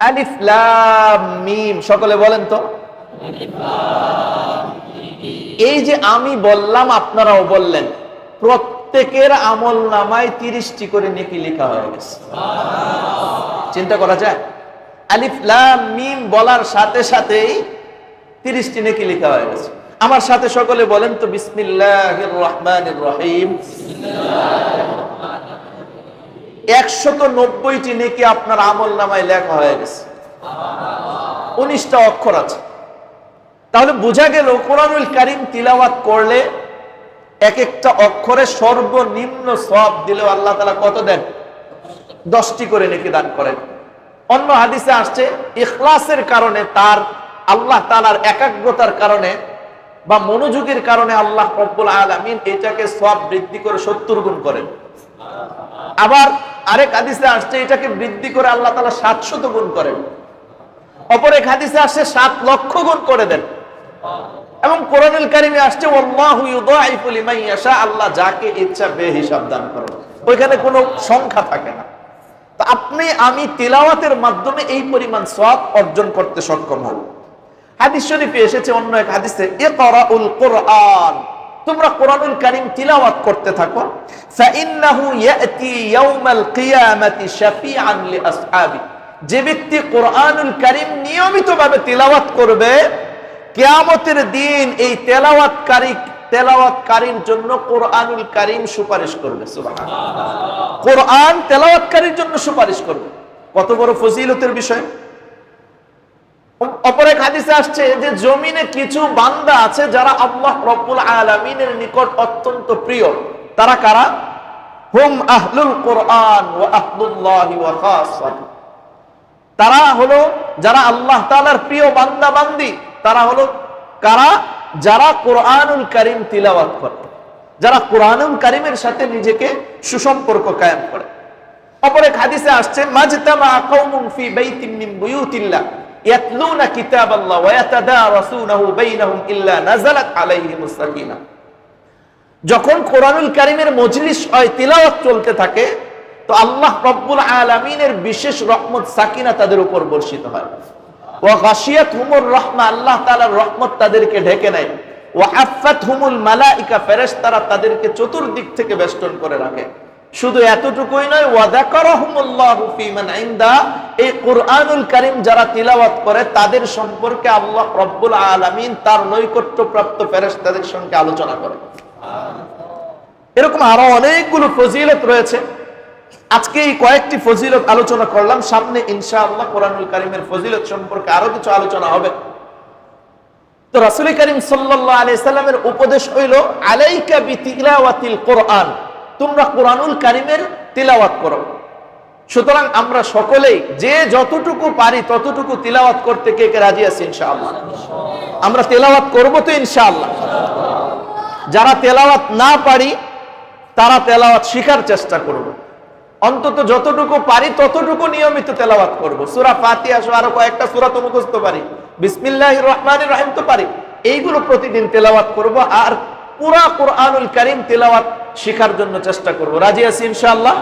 আলিফ লাম মিম, সকলে বলেন তো। এই যে আমি বললাম আপনারাও বললেন, প্রত্যেকের আমল নামায় 30টি করে নেকি লেখা হয়ে গেছে। চিন্তা করা যায়? আলিফ লাম মিম বলার সাথে সাথেই 30টি নেকি লেখা হয়ে গেছে। আমার সাথে সকলে বলেন তো, বিসমিল্লাহির রহমানির রহিম। 190টি নেকি আপনার আমল নামায় লেখা হয়ে গেছে। 19টা অক্ষর আছে। তাহলে বোঝা গেল কোরআনুল কারীম তিলাওয়াত করলে এক একটা অক্ষরে সর্বনিম্ন সওয়াব দিলেও আল্লাহ তাআলা কত দেন? 10টি করে নেকি দান করেন। অন্য হাদিসে আসছে ইখলাসের কারণে, তার আল্লাহ তাআলার একাগ্রতার কারণে বা মনোযোগের কারণে আল্লাহ রব্বুল আলামিন এটাকে সওয়াব বৃদ্ধি করে 70 গুণ করেন। আবার আরেক হাদিসে আসছে এটাকে বৃদ্ধি করে আল্লাহ তাআলা 700 গুণ করেন। অপর এক হাদিসে আসছে 7 লক্ষ গুণ করে দেন। এবং কোরআনুল কারীমে আসছে আল্লাহু ইউদাইফু লিমান ইয়াশা, আল্লাহ যাকে ইচ্ছা বেহিসাব দান করেন। ওইখানে কোনো সংখ্যা থাকে না। তো আপনি আমি তিলাওয়াতের মাধ্যমে এই পরিমাণ সওয়াব অর্জন করতে সক্ষম হব। হাদিস শরীফে এসেছে অন্য এক হাদিসে, ইকরাউল কুরআন, তোমরা কোরআনুল কারীম তিলাওয়াত করতে থাকো, ফাইন্নাহু ইয়াতি ইয়াউমাল কিয়ামাতি শাফিআন লিআসহাবি, যে ব্যক্তি কোরআনুল কারীম নিয়মিতভাবে তিলাওয়াত করবে, কিয়ামতের দিন এই তেলাওয়াতকারীর জন্য কোরআনুল কারীম সুপারিশ করবে। সুবহানাল্লাহ, কোরআন তেলাওয়াতকারীর জন্য সুপারিশ করবে। কত বড় ফজিলতের বিষয়! অপর এক হাদিসে আসছে যে জমিনে কিছু বান্দা আছে যারা আল্লাহ রব্বুল আলামিনের নিকট অত্যন্ত প্রিয়। তারা কারা? হুম আহলুল কোরআন ওয়া আহলুল্লাহি ওয়া খাসাতু, তারা হলো যারা আল্লাহ তাআলার প্রিয় বান্দা বান্দি। তারা হলো কারা? যারা কোরআনুল কারীম তিলাওয়াত করে, যারা কোরআনুল কারীমের সাথে নিজেকে সুসম্পর্ক কায়েম করে। অপর এক হাদিসে আসছে মাজতামা কওমুন ফি বাইতিন মিন বুয়ুতিল্লাহ ইয়াতলুনা কিতাবাল্লাহ ওয়া ইয়াতাদারাসুনাহু বাইনাহুম ইল্লা নাযালাত আলাইহিমুস সাকিনাহ, যখন কোরআনুল কারীমের মজলিস হয়, তিলাওয়াত চলতে থাকে, তো আল্লাহ রব্বুল আলামিনের বিশেষ রহমত সাকিনা তাদের উপর বর্ষিত হয়। ওয়া গাশিয়াতহুমুর রাহমা, আল্লাহ তাআলার রহমত তাদেরকে ঢেকে নেয়। ওয়া আফাতহুমুল মালায়েকা, ফেরেশতারা তাদেরকে চতুর্দিক থেকে বেষ্টন করে রাখে। শুধু এতটুকুই নয়, ওয়া যাকারাহুমুল্লাহু ফি মান ইনদা, এই কোরআনুল কারীম যারা তিলাওয়াত করে তাদের সম্পর্কে আল্লাহ রব্বুল আলামিন তার নৈকট্যপ্রাপ্ত ফেরেশতাদের সঙ্গে আলোচনা করে। এরকম আরো অনেকগুলো ফজিলত রয়েছে। আজকে এই কয়েকটি ফজিলত আলোচনা করলাম। সামনে ইনশাআল্লাহ কোরআনুল কারীমের ফজিলত সম্পর্কে আরো কিছু আলোচনা হবে। তো রাসূল কারীম সাল্লাল্লাহু আলাইহি সাল্লামের উপদেশ হইল আলাইকা বিতিলাওয়াতিল কোরআন, তোমরা কোরআনুল কারীমের তিলাওয়াত করো। সুতরাং আমরা সকলেই যে যতটুকু পারি ততটুকু তিলাওয়াত করতে কে কে রাজি আছি? ইনশাআল্লাহ আমরা তিলাওয়াত করব তো ইনশাআল্লাহ। যারা তেলাওয়াত না পারি তারা তেলাওয়াত শেখার চেষ্টা করব। অন্তত যতটুকু পারি ততটুকু নিয়মিত তেলাওয়াত করব। সূরা ফাতিহা সহ আরো কয়েকটা সূরা তো মুখস্থ পারি, বিসমিল্লাহির রহমানির রহিম তো পারি। এইগুলো প্রতিদিন তেলাওয়াত করব আর পুরা কোরআনুল কারীম তেলাওয়াত শেখার জন্য চেষ্টা করব। রাজি আছি ইনশাআল্লাহ?